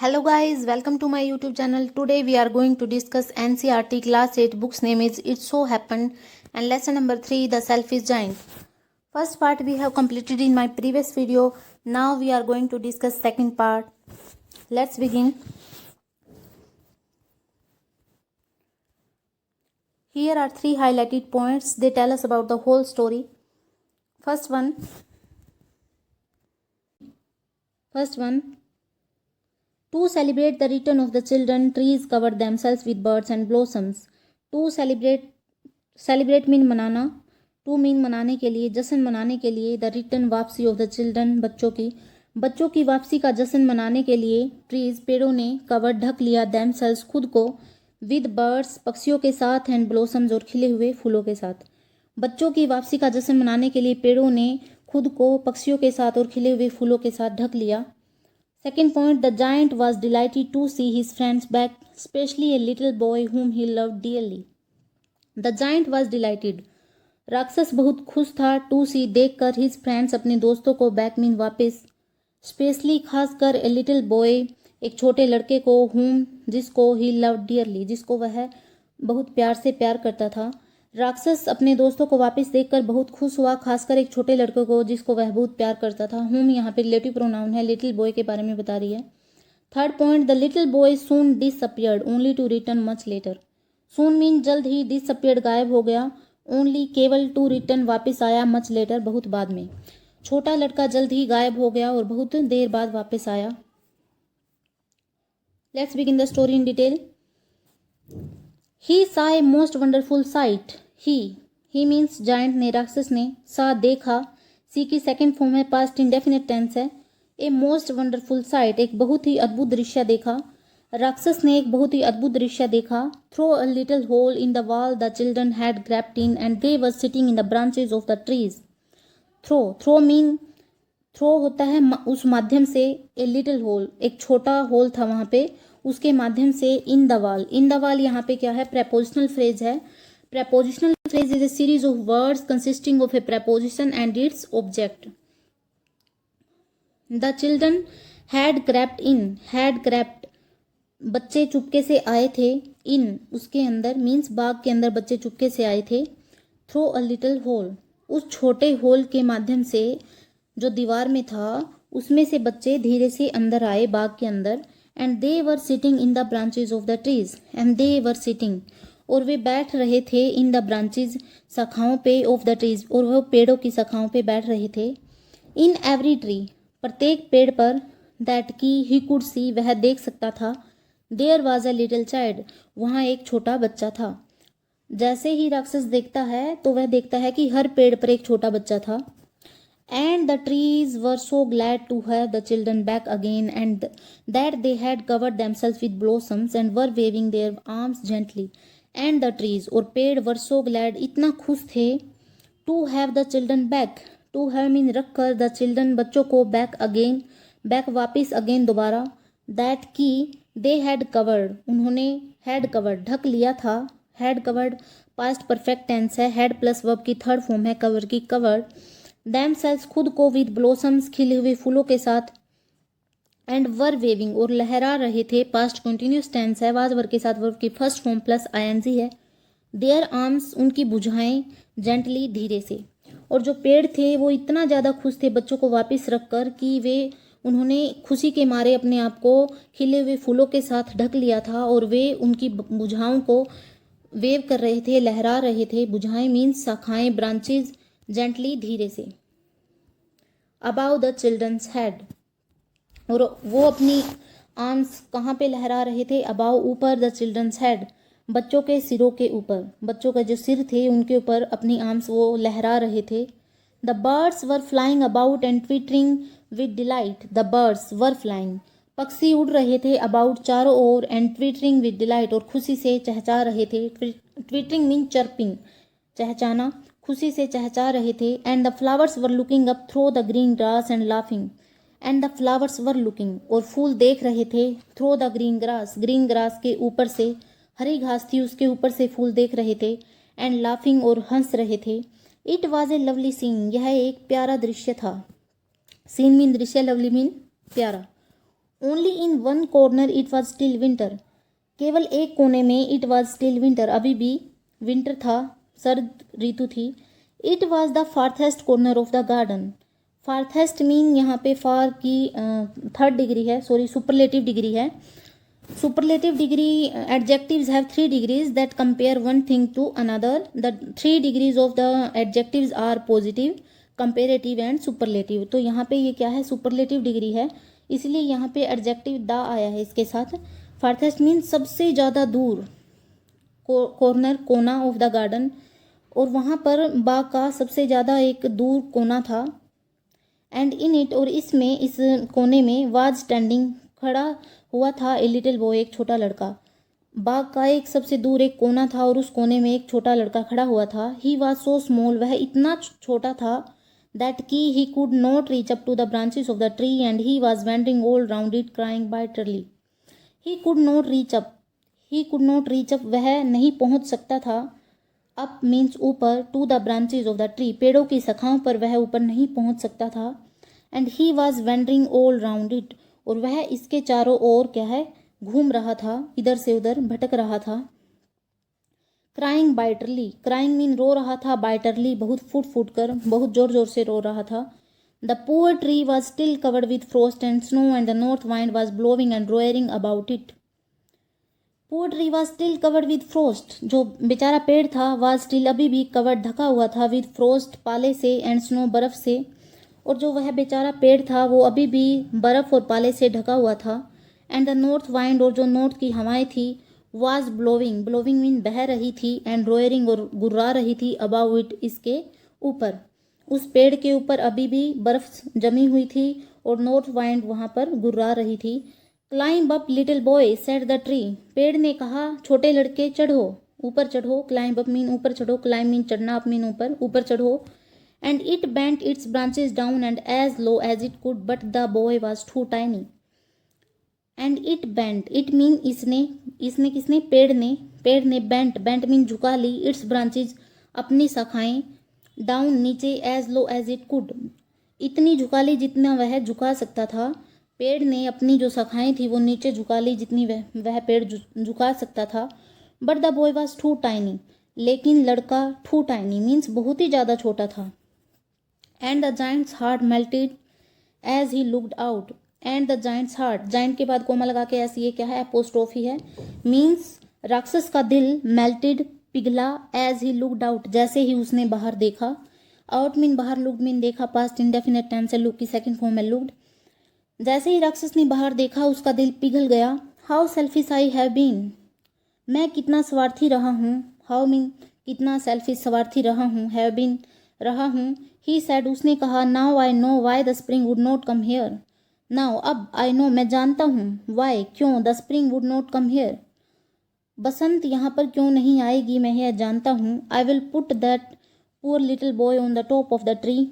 Hello guys, welcome to my YouTube channel. Today we are going to discuss NCERT class 8 book's name is It So Happened and lesson number 3 The Selfish Giant. First part we have completed in my previous video. Now we are going to discuss second part. Let's begin. Here are 3 highlighted points. They tell us about the whole story. First one. To celebrate the return of the children, trees covered themselves with birds and blossoms. To celebrate mean मनाना. To mean मनाने के लिए, जश्न मनाने के लिए. The return वापसी of the children, बच्चों की वापसी का जश्न मनाने के लिए. Trees पेड़ों ने covered ढक लिया themselves खुद को with birds पक्षियों के साथ and blossoms और खिले हुए फूलों के साथ. बच्चों की वापसी का जश्न मनाने के लिए पेड़ों ने खुद को पक्षियों के साथ और खिले हुए फूलों के साथ ढक लिया. Second point, the giant was delighted to see his friends back, especially a little boy whom he loved dearly. The giant was delighted. राक्षस बहुत खुश था to see देखकर his friends अपने दोस्तों को back मीन वापस, स्पेशली खासकर a little boy एक छोटे लड़के को whom जिसको he loved dearly जिसको वह बहुत प्यार से प्यार करता था. राक्षस अपने दोस्तों को वापस देखकर बहुत खुश हुआ, खासकर एक छोटे लड़के को जिसको वह बहुत प्यार करता था. whom यहाँ पे रिलेटिव प्रोनाउन है, लिटिल बॉय के बारे में बता रही है. Third point, the little boy soon disappeared only to return much later. Soon mean जल्द ही, डिसअपियर्ड गायब हो गया, ओनली केवल, टू रिटर्न वापस आया, मच लेटर बहुत बाद में. छोटा लड़का जल्द ही गायब हो गया और बहुत देर बाद वापस आया. Let's begin the story in detail. He saw a most wonderful sight. He means giant ने, राक्षस ने, saw देखा, see की सेकेंड फॉर्म है, पास्ट इंडेफिनिट टेंस है. A most wonderful sight एक बहुत ही अद्भुत दृश्य देखा. राक्षस ने एक बहुत ही अद्भुत दृश्य देखा. Through a little hole in the wall the children had crept in and they were sitting in the branches of the trees. Throw mean throw होता है उस माध्यम से, ए लिटिल होल एक छोटा होल था वहां पे, उसके माध्यम से. इन द वाल यहाँ पे क्या है, प्रेपोजिशनल फ्रेज है. Prepositional phrase is a series of words consisting of A preposition and its object. The children had crept बच्चे चुपके से आए थे. इन उसके अंदर मीन्स बाग के अंदर बच्चे चुपके से आए थे. थ्रो अ लिटिल होल उस छोटे होल के माध्यम से जो दीवार में था उसमें से बच्चे धीरे से अंदर आए बाग के अंदर. And they were sitting in the branches of the trees. And they were sitting और वे बैठ रहे थे, इन द ब्रांचेज शाखाओं पे, ऑफ द ट्रीज और वह पेड़ों की शाखाओं पे बैठ रहे थे. इन एवरी ट्री प्रत्येक पेड़ पर, दैट की ही कुड सी वह देख सकता था, there was a little child वहाँ एक छोटा बच्चा था. जैसे ही राक्षस देखता है तो वह देखता है कि हर पेड़ पर एक छोटा बच्चा था. And the trees were so glad to have the children back again and that they had covered themselves with blossoms and were waving their arms gently. And the trees और पेड़ were so glad इतना खुश थे, to have the children back. To have mean रख कर, the children बच्चों को, back again back वापिस, again दोबारा. that की they had covered उन्होंने had covered ढक लिया था. had covered past perfect tense है, had plus verb की थर्ड फॉर्म है, cover की covered. themselves खुद को, with blossoms खिले हुए फूलों के साथ, एंड वर वेविंग और लहरा रहे थे, पास्ट कंटिन्यूस टेंस है, वाज वर्ब के साथ वर्ब की फर्स्ट फॉर्म प्लस आईएनजी है. देयर आर्म्स उनकी भुजाएं, जेंटली धीरे से. और जो पेड़ थे वो इतना ज़्यादा खुश थे बच्चों को वापस रखकर कि वे उन्होंने खुशी के मारे अपने आप को खिले हुए फूलों के साथ ढक लिया था और वे उनकी भुजाओं को वेव कर रहे थे, लहरा रहे थे. भुजाएं मीन्स शाखाएं, ब्रांचेज, जेंटली धीरे से. अबाउ द चिल्ड्रंस हेड और वो अपनी आर्म्स कहाँ पे लहरा रहे थे, अबाउ ऊपर, द चिल्ड्रंस हेड बच्चों के सिरों के ऊपर, बच्चों का जो सिर थे उनके ऊपर अपनी आर्म्स वो लहरा रहे थे. The birds were flying about and twittering with delight. The birds were flying पक्षी उड़ रहे थे, अबाउट चारों ओर, एंड ट्विटरिंग विद डिलाइट और खुशी से चहचा रहे थे. ट्विटरिंग मीन चर्पिंग, चहचाना, खुशी से चहचा रहे थे. And the flowers were looking up through the green grass and laughing. And the flowers were looking और फूल देख रहे थे, थ्रो द ग्रीन ग्रास के ऊपर से, हरी घास थी उसके ऊपर से फूल देख रहे थे. एंड लाफिंग और हंस रहे थे. It was a lovely scene यह एक प्यारा दृश्य था. सीन मीन दृश्य, लवली मीन प्यारा. Only in one corner it was still winter, केवल एक कोने में इट वॉज स्टिल विंटर, अभी भी विंटर था, सर्द ऋतु थी। It was the farthest corner of the garden, farthest mean यहाँ पे फार की थर्ड डिग्री है, सॉरी सुपरलेटिव डिग्री है। Superlative degree adjectives have 3 degrees that compare one thing to another. The 3 degrees of the adjectives are positive, comparative and superlative. तो यहाँ पे ये क्या है, superlative डिग्री है, इसलिए यहाँ पे adjective द आया है इसके साथ। farthest means सबसे ज़्यादा दूर, कॉर्नर कोना ऑफ द गार्डन, और वहाँ पर बाग का सबसे ज़्यादा एक दूर कोना था। एंड इन इट, और इसमें, इस कोने में, वाज स्टैंडिंग खड़ा हुआ था, ए लिटिल बॉय एक छोटा लड़का। बाग का एक सबसे दूर एक कोना था और उस कोने में एक छोटा लड़का खड़ा हुआ था। ही वॉज सो स्मॉल, वह इतना छोटा था, दैट की he could not reach up to the branches of the tree and he was wandering all round it crying bitterly. He could not reach up, he could not reach up, वह नहीं पहुंच सकता था, up means ऊपर, to the branches of the tree, पेड़ों की शाखाओं पर वह ऊपर नहीं पहुंच सकता था। And he was wandering all round it, और वह इसके चारों ओर क्या है, घूम रहा था, इधर से उधर भटक रहा था। क्राइंग बाइटरली, क्राइंग मीन रो रहा था, बाइटरली बहुत फूट फूट कर, बहुत जोर जोर से रो रहा था। The poor tree was still covered with frost and snow and the north wind was blowing and roaring about it. Poor tree was still covered with frost, जो बेचारा पेड़ था, वॉज स्टिल अभी भी कवर्ड ढका हुआ था, विथ फ्रोस्ट पाले से, एंड स्नो बर्फ से, और जो वह बेचारा पेड़ था वो अभी भी बर्फ़ और पाले से ढका हुआ था। एंड द नॉर्थ वाइंड, और जो नॉर्थ की हवाएं थी, वाज ब्लोविंग, ब्लोविंग मीन बह रही थी, एंड रोयरिंग, और गुर्रा रही थी, अबाउट इट, इसके ऊपर, उस पेड़ के ऊपर अभी भी बर्फ जमी हुई थी और नॉर्थ वाइंड वहाँ पर गुर्रा रही थी। Climb up little boy said the tree, पेड़ ने कहा छोटे लड़के चढ़ो, ऊपर चढ़ो। क्लाइंब अप मीन ऊपर चढ़ो, क्लाइंब मीन चढ़ना, अप मीन ऊपर, ऊपर चढ़ो। And it bent its branches down and as low as it could, but the boy was too tiny. And it bent, it mean इसने किसने, पेड़ ने bent, bent mean झुका ली, its branches अपनी शाखाएं, down नीचे, as low as it could इतनी झुका ली जितना वह झुका सकता था। पेड़ ने अपनी जो शाखाएं थी वो नीचे झुका ली जितनी वह पेड़ झुका सकता था। But the boy was too tiny, लेकिन लड़का too tiny means बहुत ही ज़्यादा छोटा था। And the giant's heart melted as he looked out. And the giant's heart, giant के बाद कोमा लगा के ऐसी ये क्या है, एपोस्ट्रोफी है, मीन्स राक्षस का दिल, melted पिघला, as he looked out जैसे ही उसने बाहर देखा, out मीन बाहर, looked मीन देखा, past indefinite tense है, look की सेकंड फॉर्म है looked। जैसे ही राक्षस ने बाहर देखा उसका दिल पिघल गया। How selfish I have been, मैं कितना स्वार्थी रहा हूँ, how मीन कितना, selfish स्वार्थी रहा हूँ, have been रहा हूँ। He said, उसने कहा, now I know why the spring would not come here. Now अब I know, मैं जानता हूँ, why क्यों, the spring would not come here, बसंत यहाँ पर क्यों नहीं आएगी, मैं यह जानता हूँ। I will put that poor little boy on the top of the tree.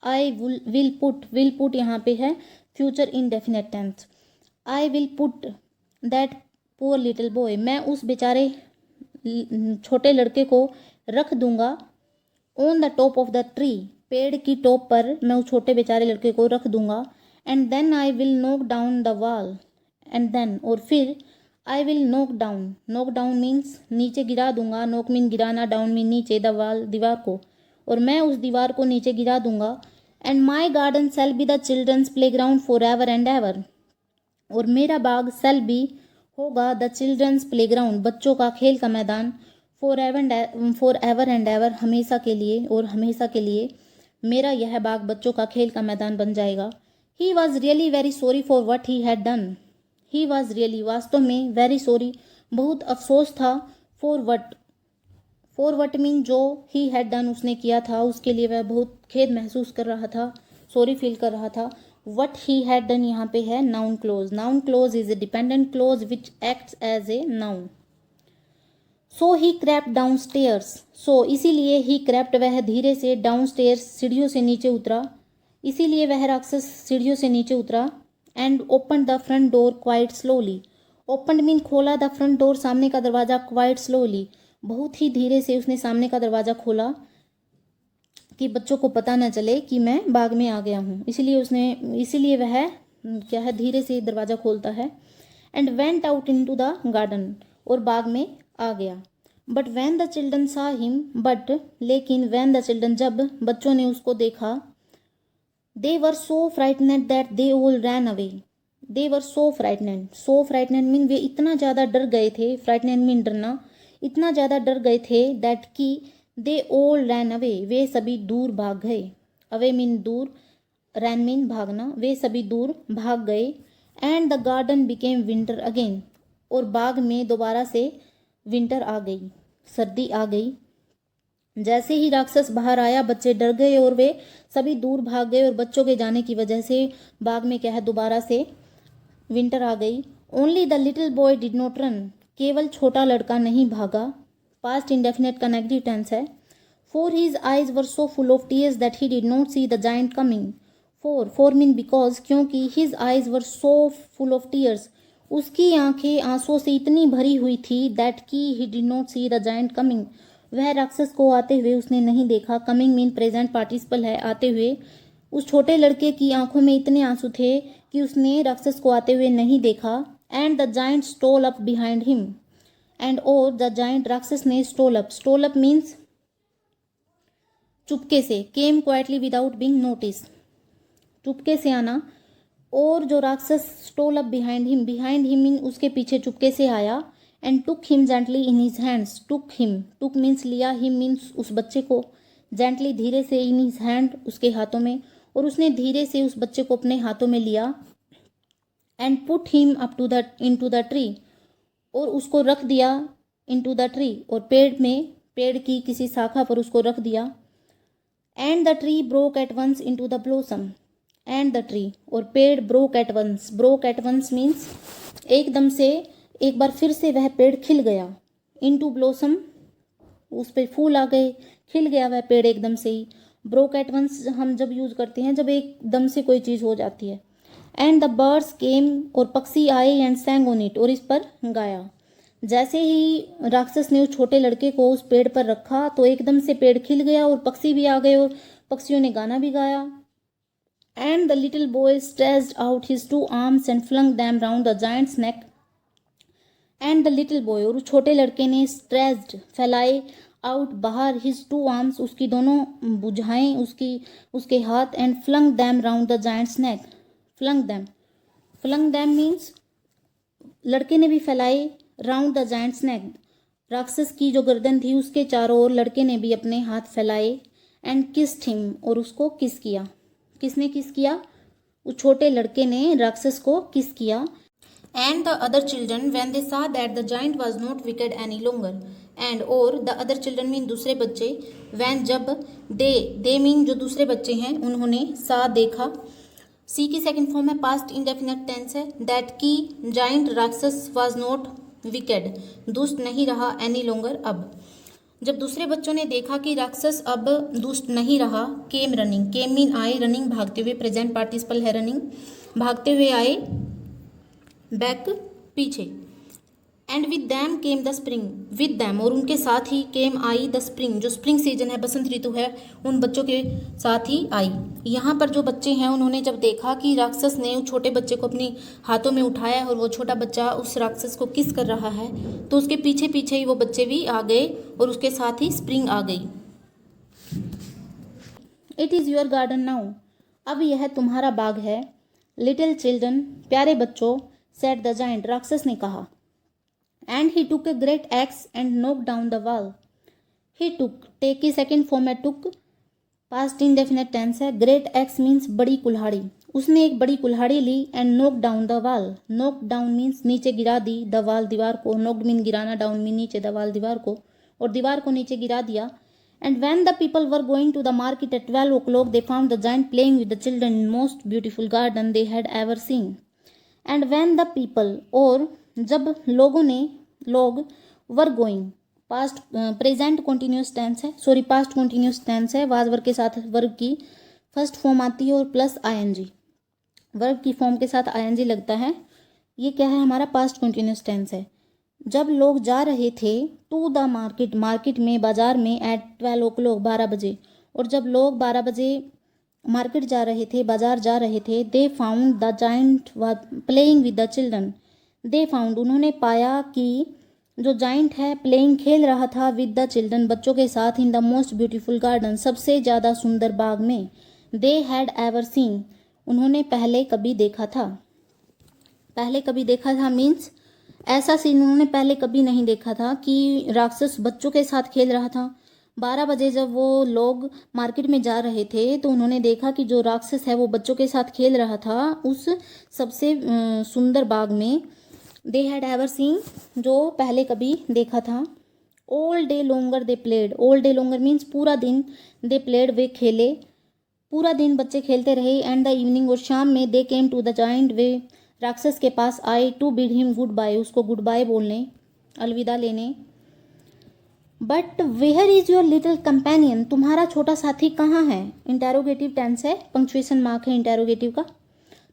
I will put यहाँ पे है future indefinite tense. I will put that poor little boy, मैं उस बेचारे छोटे लड़के को रख दूंगा, on the top of the tree, पेड़ की टॉप पर मैं उस छोटे बेचारे लड़के को रख दूंगा। And then I will knock down the wall, and then, और फिर, I will knock down means नीचे गिरा दूंगा, नॉक मीन गिराना, डाउन मीन नीचे, द वॉल दीवार को, और मैं उस दीवार को नीचे गिरा दूंगा। And my garden shall be the children's playground forever and ever, और मेरा बाग सेल बी होगा, द चिल्ड्रंस प्ले ग्राउंड बच्चों का खेल का मैदान, फॉर एवर एंड एवर हमेशा के लिए और हमेशा के लिए मेरा यह बाग बच्चों का खेल का मैदान बन जाएगा। He was really very sorry for what he had done, he was really वास्तव में, वेरी सॉरी बहुत अफसोस था, फॉर वट मीन जो, ही हैड डन उसने किया था, उसके लिए वह बहुत खेद महसूस कर रहा था, सॉरी फील कर रहा था। वट ही हैड डन यहाँ पे है noun clause, noun clause is a dependent clause which acts as a noun. So he crept downstairs, so इसीलिए ही क्रैप्ट वह धीरे से, डाउन स्टेयर्स सीढ़ियों से नीचे उतरा, इसीलिए वह राक्षस सीढ़ियों से नीचे उतरा। And open the front door quite slowly, open mean खोला, द फ्रंट डोर सामने का दरवाज़ा, क्वाइट स्लोली बहुत ही धीरे से उसने सामने का दरवाज़ा खोला कि बच्चों को पता न चले कि मैं बाग में आ गया हूँ, इसीलिए वह क्या है, धीरे से दरवाज़ा खोलता है। And went out into the garden, और बाग में आ गया। But when the children saw him, but लेकिन वैन द चिल्ड्रन, जब बच्चों ने उसको देखा, they were so frightened that they all ran away. They were so frightened mean वे इतना ज़्यादा डर गए थे, फ्राइटनेड मीन डरना, इतना ज़्यादा डर गए थे, दैट की दे ऑल रैन अवे, वे सभी दूर भाग गए। अवे मीन दूर, रैन मीन भागना, वे सभी दूर भाग गए। And the garden became winter again, और बाग में दोबारा से विंटर आ गई, सर्दी आ गई। जैसे ही राक्षस बाहर आया, बच्चे डर गए और वे सभी दूर भाग गए, और बच्चों के जाने की वजह से बाग में क्या है, दोबारा से विंटर आ गई। Only the little boy did not run, केवल छोटा लड़का नहीं भागा। पास्ट इंडेफिनेट का नेगेटिव टेंस है। For his eyes were so full of tears that he did not see the giant coming. For mean because, क्योंकि his eyes were so full of tears, उसकी आंखें आंसुओं से इतनी भरी हुई थी, दैट की ही did not see the giant coming, वह राक्षस को आते हुए उसने नहीं देखा। कमिंग मीन प्रेजेंट पार्टिसिपल है, आते हुए। उस छोटे लड़के की आंखों में इतने आंसू थे कि उसने राक्षस को आते हुए नहीं देखा। And the giant stole up behind him, and और द जाइंट, राक्षस ने स्टोल अप मीन्स चुपके से, came quietly without being notice, चुपके से आना। और जो राक्षस stole up behind him mean उसके पीछे चुपके से आया। And took him gently in his hands, took means लिया, हिम मीन्स उस बच्चे को, जेंटली धीरे से, इन हिज हैंड उसके हाथों में, और उसने धीरे से उस बच्चे को अपने हाथों में लिया। And put him up to the into the tree, और उसको रख दिया इनटू द ट्री, और पेड़ की किसी शाखा पर उसको रख दिया। And the tree broke at once into the blossom, and the tree, और पेड़ ब्रोक एट वंस मीन्स एकदम से, एक बार फिर से वह पेड़ खिल गया। इनटू ब्लॉसम, उस पे फूल आ गए, खिल गया वह पेड़ एकदम से ही। ब्रोक एट वंस हम जब यूज करते हैं जब एकदम से कोई चीज हो जाती है। एंड द बर्ड्स केम, और पक्षी आए, एंड सैंग ऑन इट, और इस पर गाया। जैसे ही राक्षस ने उस छोटे लड़के को उस पेड़ पर रखा, तो एकदम से पेड़ खिल गया और पक्षी भी आ गए, और पक्षियों ने गाना भी गाया। And the little boy stretched out his two arms and flung them round the giant's neck. And the little boy, और उस छोटे लड़के ने, स्ट्रेच्ड फैलाए, आउट बाहर, हिज टू आर्म्स उसकी दोनों भुजाएं, उसके हाथ, and flung them round the giant's neck, flung them means लड़के ने भी फैलाए, राउंड द जायंट्स नेक, राक्षस की जो गर्दन थी उसके चारों ओर लड़के ने भी अपने हाथ फैलाए। एंड किस्ड हिम, और उसको किस किया। किसने किस किया? उस छोटे लड़के ने राक्षस को किस किया। And the other children when they saw that the giant was not wicked any longer, and और द अदर चिल्ड्रन मीन दूसरे बच्चे, व्हेन जब, दे मीन जो दूसरे बच्चे हैं, उन्होंने सा देखा। सी की सेकंड फॉर्म है, पास्ट इंडेफिनिट टेंस है। दैट की जाइंट राक्षस वाज नॉट विकेड, दुष्ट नहीं रहा, एनी लॉन्गर अब। जब दूसरे बच्चों ने देखा कि राक्षस अब दुष्ट नहीं रहा, केम रनिंग, केम मीन आए, रनिंग भागते हुए, प्रेजेंट पार्टिसिपल है रनिंग, भागते हुए आए, बैक पीछे। And with them came the spring, with them और उनके साथ ही केम आई द स्प्रिंग, जो स्प्रिंग सीजन है, बसंत ऋतु है, उन बच्चों के साथ ही आई। यहाँ पर जो बच्चे हैं उन्होंने जब देखा कि राक्षस ने उस छोटे बच्चे को अपने हाथों में उठाया और वो छोटा बच्चा उस राक्षस को किस कर रहा है, तो उसके पीछे पीछे ही वो बच्चे भी आ गए और उसके साथ ही स्प्रिंग आ गई। It is your garden now, अब यह तुम्हारा बाग है। लिटिल चिल्ड्रन, प्यारे बच्चों, सेड द जाइंट, राक्षस ने कहा। And he took a great axe and knock down the wall. He took, take की सेकेंड फॉर्म है टुक, पास्ट इंडेफिनिट टेंस है। ग्रेट एक्स मीन्स बड़ी कुल्हाड़ी, उसने एक बड़ी कुल्हाड़ी ली। And knock down the wall, knock down means नीचे गिरा दी, द वॉल दीवार को, नॉक्ड मीन गिराना, डाउन मीन नीचे, द वॉल दीवार को, और दीवार को नीचे गिरा दिया। And when the people were going to the market at 12 o'clock, they found the giant playing with the children in most beautiful garden they had ever seen. And when the people, और जब लोगों ने, लोग, were going, past present continuous tense है, sorry past continuous tense है, was वर्ग के साथ वर्ग की फर्स्ट फॉर्म आती है और प्लस ing, वर्ग की फॉर्म के साथ ing लगता है। ये क्या है? हमारा पास्ट कंटिन्यूस टेंस है। जब लोग जा रहे थे टू द मार्केट, मार्केट में, बाजार में, एट 12 o'clock 12 बजे, और जब लोग 12 बजे मार्केट जा रहे थे, बाजार जा रहे थे, they found the giant playing with the children. They found उन्होंने पाया कि जो जाइंट है प्लेइंग खेल रहा था विद द चिल्ड्रन बच्चों के साथ in the most beautiful garden सबसे ज़्यादा सुंदर बाग में। दे हैड एवर सीन उन्होंने पहले कभी देखा था। पहले कभी देखा था मीन्स ऐसा सीन उन्होंने पहले कभी नहीं देखा था कि राक्षस बच्चों के साथ खेल रहा था। 12 बजे जब वो लोग मार्केट में जा रहे थे तो उन्होंने देखा कि जो राक्षस है वो बच्चों के साथ खेल रहा था उस सबसे सुंदर बाग में। दे हैड एवर सीन जो पहले कभी देखा था। All day longer they played all day longer means पूरा दिन। दे प्लेड वे खेले पूरा दिन बच्चे खेलते रहे। एंड द इवनिंग और शाम में they came to the giant वे राक्षस के पास आए to bid him goodbye उसको गुड बाय बोलने अलविदा लेने। But where is your little companion तुम्हारा छोटा साथी कहाँ है। इंटेरोगेटिव टेंस है, पंक्चुएशन मार्क है इंटेरोगेटिव का।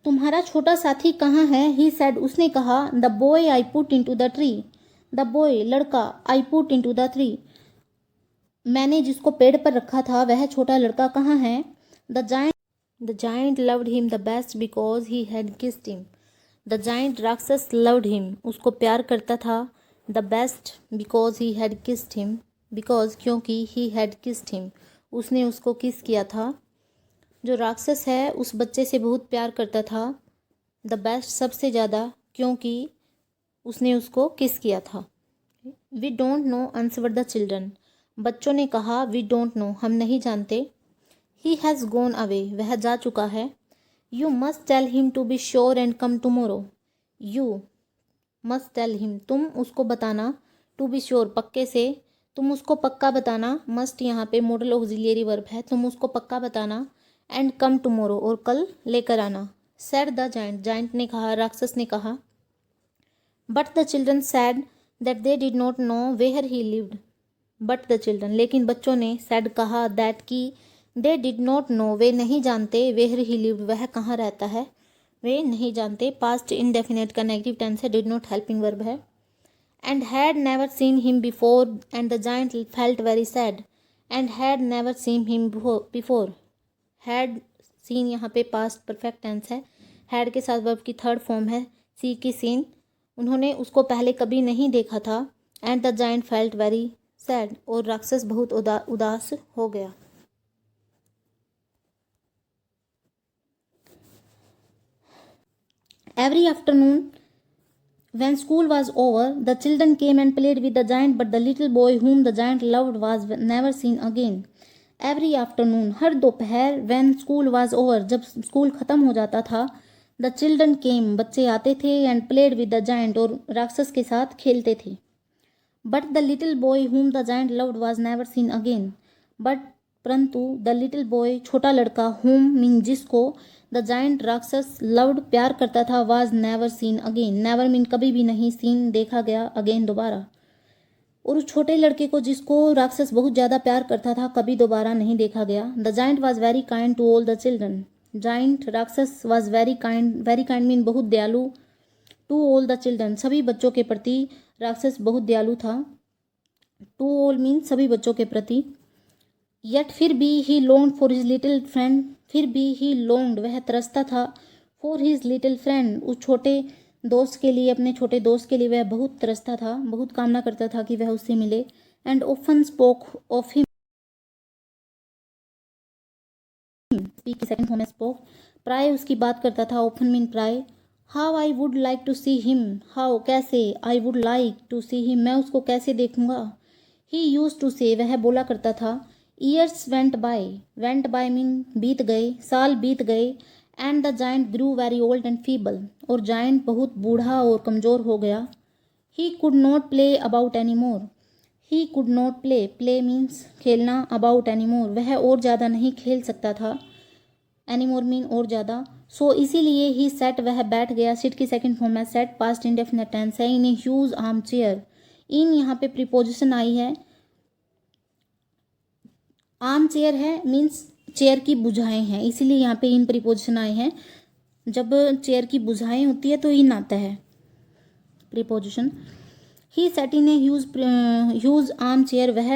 तुम्हारा छोटा साथी कहाँ है। ही सेड उसने कहा the boy I put into the tree the boy लड़का I put into the tree मैंने जिसको पेड़ पर रखा था वह छोटा लड़का कहाँ है। The giant loved him the best because he had kissed him the giant राक्षस लव्ड हिम उसको प्यार करता था। The best because he had kissed him because क्योंकि ही हैड किस्ड हिम उसने उसको किस किया था। जो राक्षस है उस बच्चे से बहुत प्यार करता था। द बेस्ट सबसे ज़्यादा क्योंकि उसने उसको किस किया था। We don't know answered the children बच्चों ने कहा वी डोंट नो हम नहीं जानते। ही हैज़ गॉन अवे वह जा चुका है। You must tell him to be sure and come tomorrow you must tell him तुम उसको बताना टू बी श्योर पक्के से तुम उसको पक्का बताना। मस्ट यहाँ पे मॉडल ऑक्सिलियरी वर्ब है तुम उसको पक्का बताना। एंड कम टुमारो और कल लेकर आना। सैड द जाइंट जाइंट ने कहा राक्षस ने कहा। But the children said that they did not know where he lived but the children लेकिन बच्चों ने सैड कहा दैट की दे डिड नॉट नो वे नहीं जानते वेयर ही लिव्ड वह कहाँ रहता है वे नहीं जानते। पास्ट इनडेफिनेट का नेगेटिव टेंस है डिड नॉट हेल्पिंग वर्ब है। And had never seen him before and the giant felt very sad and had never seen him before had seen यहाँ पे पास्ट परफेक्ट टेंस है। Had के साथ verb की third form है सी की scene उन्होंने उसको पहले कभी नहीं देखा था। And the giant felt very sad और राक्षस बहुत उदास हो गया। Every afternoon when school was over the children came and played with the giant but the little boy whom the giant loved was never seen again। Every afternoon हर दोपहर when school was over जब school ख़त्म हो जाता था। The children केम बच्चे आते थे and played with the giant और राक्षस के साथ खेलते थे। But the little boy whom the giant loved was never seen again but परंतु द लिटिल बॉय छोटा लड़का हुम मीन जिसको द जाइंट राक्षस लव्ड प्यार करता था was never seen again never mean कभी भी नहीं सीन देखा गया अगेन दोबारा। और उस छोटे लड़के को जिसको राक्षस बहुत ज़्यादा प्यार करता था कभी दोबारा नहीं देखा गया। The giant was very kind to all the children giant राक्षस वॉज वेरी काइंड मीन बहुत दयालु टू ऑल द चिल्ड्रन सभी बच्चों के प्रति राक्षस बहुत दयालु था। टू ऑल मीन सभी बच्चों के प्रति। येट फिर भी he longed for his little friend फिर भी ही लॉन्ग्ड वह तरसता था फॉर हिज लिटिल फ्रेंड उस छोटे दोस्त के लिए अपने छोटे दोस्त के लिए वह बहुत तरसता था बहुत कामना करता था कि वह उससे मिले। And often spoke of him speak की सेकंड फॉर्म है स्पोक प्राय उसकी बात करता था ऑफन मीन प्राय। How I would like to see him how कैसे I would like to see him मैं उसको कैसे देखूंगा। ही यूज टू से वह बोला करता था। ईयर्स वेंट बाय मीन बीत गए साल बीत गए। And the giant grew very old and feeble और जाइंट बहुत बूढ़ा और कमज़ोर हो गया। He could not play about any more he could not play means खेलना अबाउट एनी मोर वह और ज़्यादा नहीं खेल सकता था। एनी मोर मीन और ज़्यादा। सो इसीलिए ही सेट वह बैठ गया। सिट की सेकंड फॉर्म है सेट पास्ट इंडेफिनिट टेंस है। In a huge arm chair in यहाँ पे प्रीपोजिशन आई है। आर्म चेयर है मीन्स चेयर की भुजाएं हैं इसीलिए यहाँ पे इन प्रीपोजिशन आए हैं। जब चेयर की भुजाएं होती है तो इन आता है preposition. He set in a huge arm chair वह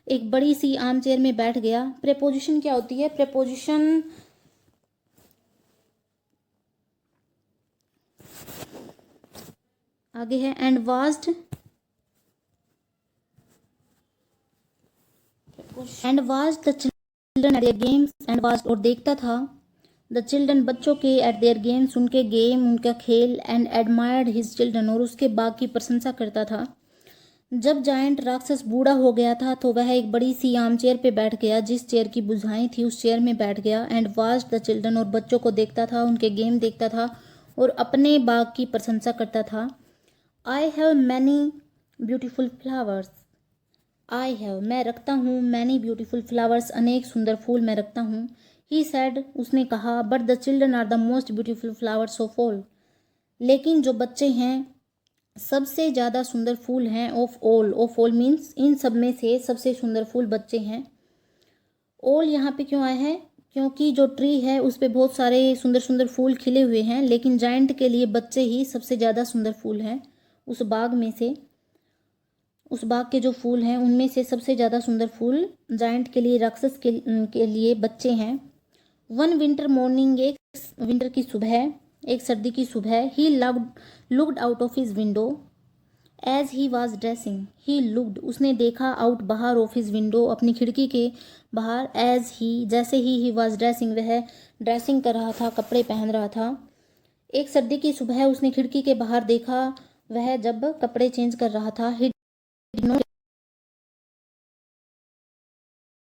एक बड़ी सी आर्म चेयर में बैठ गया। प्रीपोजिशन क्या होती है। प्रीपोजिशन आगे है and watched the children at their games and watched और देखता था द चिल्ड्रन बच्चों के एट देयर गेम्स उनके गेम उनका खेल एंड एडमायर्ड हिज चिल्ड्रन और उसके बाग की प्रशंसा करता था। जब जायंट राक्षस बूढ़ा हो गया था तो वह एक बड़ी सी आम चेयर पे बैठ गया, जिस चेयर की बुझाई थी उस चेयर में बैठ गया एंड वाच्ड द चिल्ड्रन और बच्चों को देखता था, उनके गेम देखता था और अपने बाग की प्रशंसा करता था। I have many beautiful flowers, I have मैं रखता हूँ, मैनी ब्यूटीफुल फ्लावर्स अनेक सुंदर फूल मैं रखता हूँ। ही सैड उसने कहा, but the children are the most beautiful flowers of all, लेकिन जो बच्चे हैं सबसे ज़्यादा सुंदर फूल हैं। ऑफ ऑल मीन्स इन सब में से सबसे सुंदर फूल बच्चे हैं। ऑल यहाँ पे क्यों आया है? क्योंकि जो ट्री है उस पे बहुत सारे सुंदर सुंदर फूल खिले हुए हैं, लेकिन जायंट के लिए बच्चे ही सबसे ज़्यादा सुंदर फूल हैं। उस बाग में से, उस बाग के जो फूल हैं उनमें से सबसे ज़्यादा सुंदर फूल जायंट के लिए, राक्षस के लिए बच्चे हैं। वन विंटर मॉर्निंग एक विंटर की सुबह, एक सर्दी की सुबह, he looked out of his window as he was dressing, he looked उसने देखा, आउट बाहर, ऑफ हिज विंडो अपनी खिड़की के बाहर, एज ही जैसे ही वॉज ड्रेसिंग वह ड्रेसिंग कर रहा था, कपड़े पहन रहा था। एक सर्दी की सुबह उसने खिड़की के बाहर देखा, वह जब कपड़े चेंज कर रहा था। ही डिड नॉट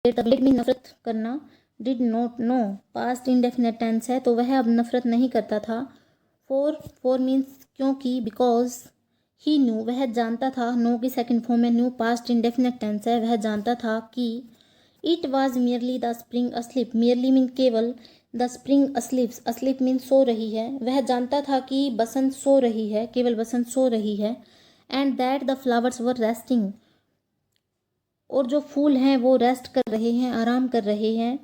नफरत करना, did not know past indefinite tense है तो वह अब नफरत नहीं करता था। फोर मीन्स क्योंकि, बिकॉज ही न्यू वह जानता था, नो की सेकंड फॉर्म में न्यू पास्ट इंडेफिनेट टेंस है, वह जानता था कि it was merely the spring asleep, merely mean केवल, the spring asleep, asleep mean सो रही है, वह जानता था कि बसंत सो रही है, केवल बसंत सो रही है। And that the flowers were resting और जो फूल हैं वो रेस्ट कर रहे हैं, आराम कर रहे हैं।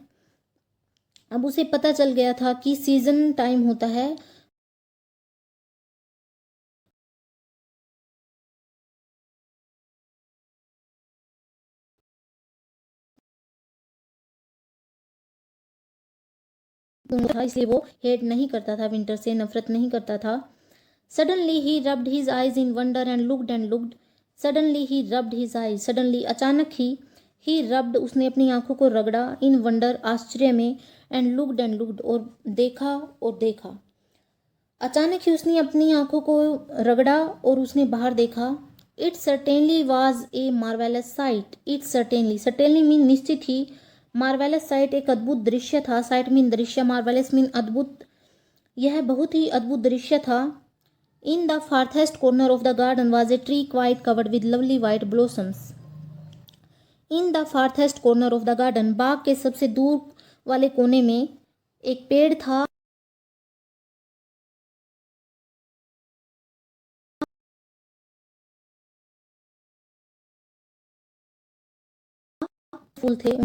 अब उसे पता चल गया था कि सीजन टाइम होता है, था, इसलिए वो हेट नहीं करता था, विंटर से नफरत नहीं करता था। Suddenly he rubbed his eyes in wonder and looked, suddenly he rubbed his eyes, suddenly अचानक ही रब्ड उसने अपनी आंखों को रगड़ा, इन वंडर आश्चर्य में, एंड लुक्ड और देखा, अचानक ही उसने अपनी आंखों को रगड़ा और उसने बाहर देखा। It certainly was a marvellous sight, it certainly mean निश्चित ही, मार्वेलस साइट एक अद्भुत दृश्य था, साइट मीन दृश्य, मार्वेलस मीन अद्भुत, यह बहुत ही अद्भुत दृश्य था। In the farthest corner of the garden was a tree quite covered with lovely white blossoms, in the farthest corner of the garden बाग के सबसे दूर वाले कोने में एक पेड़ था, फूल थे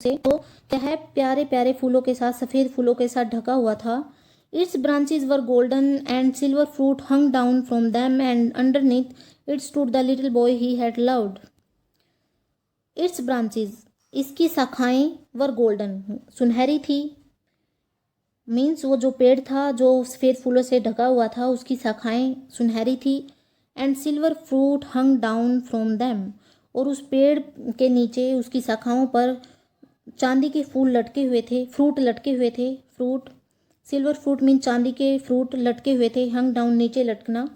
से, तो क्या है, प्यारे प्यारे फूलों के साथ, सफ़ेद फूलों के साथ ढका हुआ था। It's branches were golden and silver fruit hung down from them and underneath it stood the little boy he had loved. It's branches इसकी शाखाएं, वर गोल्डन सुनहरी थी, मीन्स वो जो पेड़ था जो सफ़ेद फूलों से ढका हुआ था उसकी शाखाएं सुनहरी थी। And silver fruit hung down from them और उस पेड़ के नीचे उसकी शाखाओं पर चांदी के फूल लटके हुए थे, फ्रूट लटके हुए थे, फ्रूट, सिल्वर फ्रूट मीन चांदी के फ्रूट लटके हुए थे, हंग डाउन नीचे लटकना।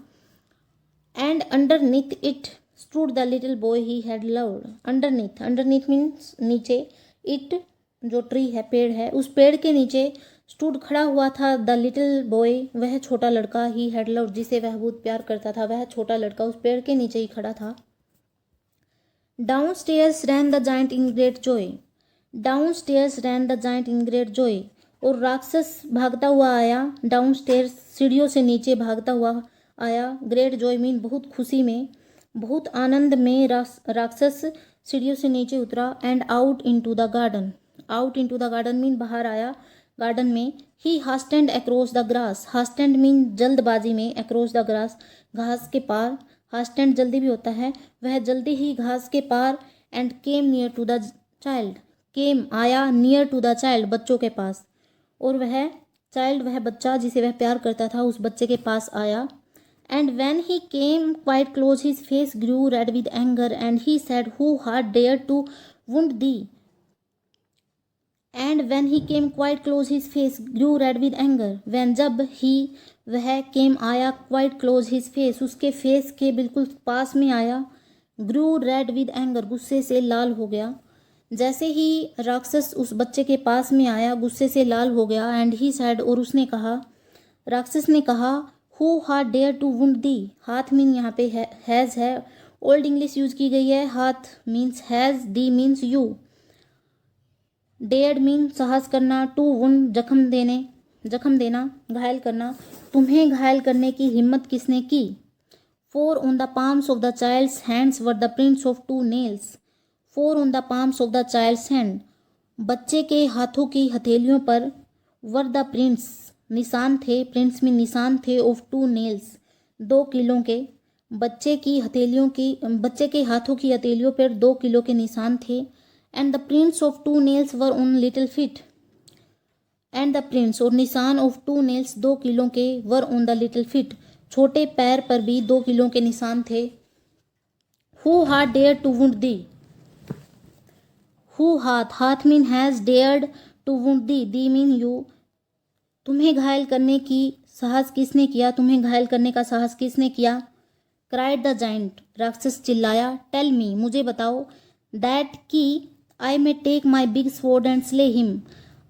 And underneath it stood the little boy he had loved, underneath means नीचे, इट जो ट्री है, पेड़ है, उस पेड़ के नीचे स्टूड खड़ा हुआ था, द लिटिल बॉय वह छोटा लड़का, ही हैड लव्ड जिसे वह बहुत प्यार करता था, वह छोटा लड़का उस पेड़ के नीचे ही खड़ा था। Down stairs rain the giant in great Joy, down stairs rain the giant in great Joy और राक्षस भागता हुआ आया, डाउन स्टेयर्स सीढ़ियों से नीचे भागता हुआ आया, ग्रेट जॉय मीन बहुत खुशी में, बहुत आनंद में राक्षस सीढ़ियों से नीचे उतरा। And out into the garden mean बाहर आया गार्डन में। ही हास्टेंड अक्रॉस द ग्रास, हास्टेंड मीन जल्दबाजी में, अक्रॉस द ग्रास घास के पार, हास्टेंड जल्दी भी होता है, वह जल्दी ही घास के पार। And came near to the child came आया, नियर टू द चाइल्ड बच्चों के पास, और वह चाइल्ड वह बच्चा जिसे वह प्यार करता था उस बच्चे के पास आया। And when he came quite close his face grew red with anger and he said who hath dare to wound thee. And when he came quite close his face grew red with anger, when जब he वह came आया quite close his face उसके face के बिल्कुल पास में आया, ग्रू red with anger गुस्से से लाल हो गया। जैसे ही राक्षस उस बच्चे के पास में आया गुस्से से लाल हो गया। एंड ही सैड और उसने कहा, राक्षस ने कहा, who hath dare to wound दी, हाथ मीन यहाँ पे हैज़ है, ओल्ड इंग्लिश यूज की गई है, हाथ means has, D means you, dared mean साहस करना, टू वुंड जख्म देना, घायल करना, तुम्हें घायल करने की हिम्मत किसने की। For on the palms of the child's hands were the prints of two nails, for on the palms of the child's hand, बच्चे के हाथों की हथेलियों पर, वर द प्रिंट्स निशान थे, प्रिंट्स में निशान थे, ऑफ टू नेल्स दो कीलों के, बच्चे के हाथों की हथेलियों पर 2 कीलों के निशान थे। And the prints of two nails were on little feet, and the prints और निशान ऑफ टू नेल्स 2 कीलों के, were on the little feet छोटे पैर पर भी 2 कीलों के निशान थे। Who hath dare to wound thee, who hath mean has, dared to wound thee mean you, तुम्हें घायल करने की साहस किसने किया, तुम्हें घायल करने का साहस किसने किया। क्राइड द जाइंट राक्षस चिल्लाया, टेल मी मुझे बताओ, दैट की I may take my big sword and slay him,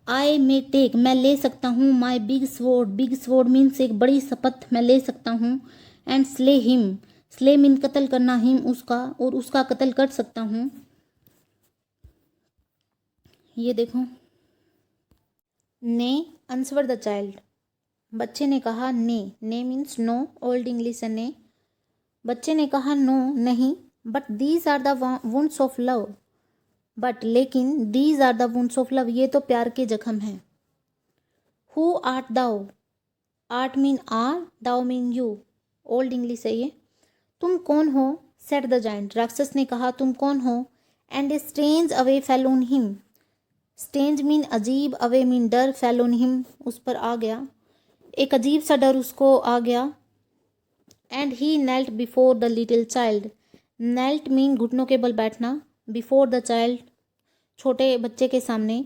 I may take मैं ले सकता हूँ, माई बिग स्वॉर्ड मीन्स एक बड़ी शपथ मैं ले सकता हूँ, and slay him, slay mean कत्ल करना, हिम उसका, और उसका कत्ल कर सकता हूँ। ये देखो, ने आंसर द चाइल्ड, बच्चे ने कहा ने मीन्स नो, ओल्ड इंग्लिश है ने, बच्चे ने कहा नो नहीं, but these are the wounds of love, but लेकिन these are the wounds of love ये तो प्यार के जख्म हैं। Who art thou, art mean are, thou mean you, old English है ये, तुम कौन हो, सेड द जाइंट राक्षस ने कहा तुम कौन हो। And a strange away fell on him, strange mean अजीब, अवे मीन डर, फेल ऑन हिम उस पर आ गया, एक अजीब सा डर उसको आ गया। And he knelt before the little child, knelt mean घुटनों के बल बैठना, बिफोर द चाइल्ड छोटे बच्चे के सामने,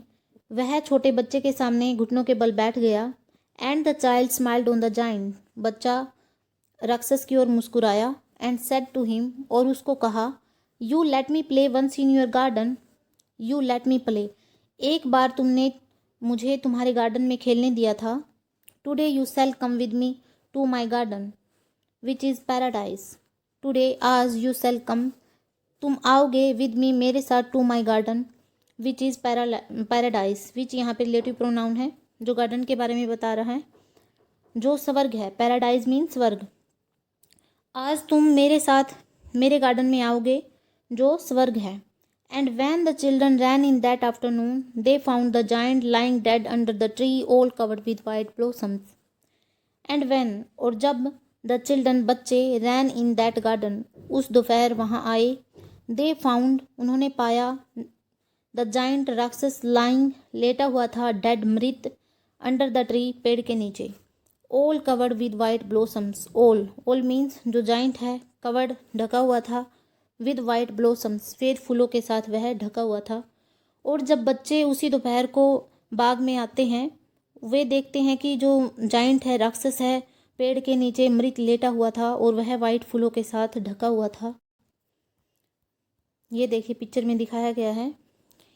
वह छोटे बच्चे के सामने घुटनों के बल बैठ गया। And the child smiled on the giant, बच्चा राक्षस की ओर मुस्कुराया। एंड सेड टू हिम और उसको कहा, you let me play once in your garden, you let me play एक बार तुमने मुझे तुम्हारे गार्डन में खेलने दिया था। Today you shall come with me to my garden which is paradise, today आज यू शैल कम तुम आओगे, विद मी मेरे साथ, to my garden which is paradise, which यहाँ पे रिलेटिव प्रोनाउन है जो गार्डन के बारे में बता रहा है, जो स्वर्ग है, पैराडाइज मीन स्वर्ग, आज तुम मेरे साथ मेरे गार्डन में आओगे जो स्वर्ग है। And when the children ran in that afternoon, they found the giant lying dead under the tree, all covered with white blossoms. And when और जब the children बच्चे ran in that garden उस दोपहर वहाँ आए, they found उन्होंने पाया the giant राक्षस lying लेटा हुआ था, dead मृत, under the tree पेड़ के नीचे, all covered with white blossoms, all means जो giant है, covered ढका हुआ था, विद वाइट ब्लोसम्स सफ़ेद फूलों के साथ वह ढका हुआ था। और जब बच्चे उसी दोपहर को बाग में आते हैं, वे देखते हैं कि जो जाइंट है, राक्षस है, पेड़ के नीचे मृत लेटा हुआ था और वह वाइट फूलों के साथ ढका हुआ था। ये देखिए पिक्चर में दिखाया गया है,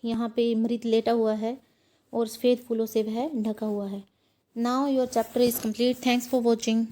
यहाँ पे मृत लेटा हुआ है और सफ़ेद फूलों से वह ढका हुआ है। Now your chapter is complete. Thanks for watching.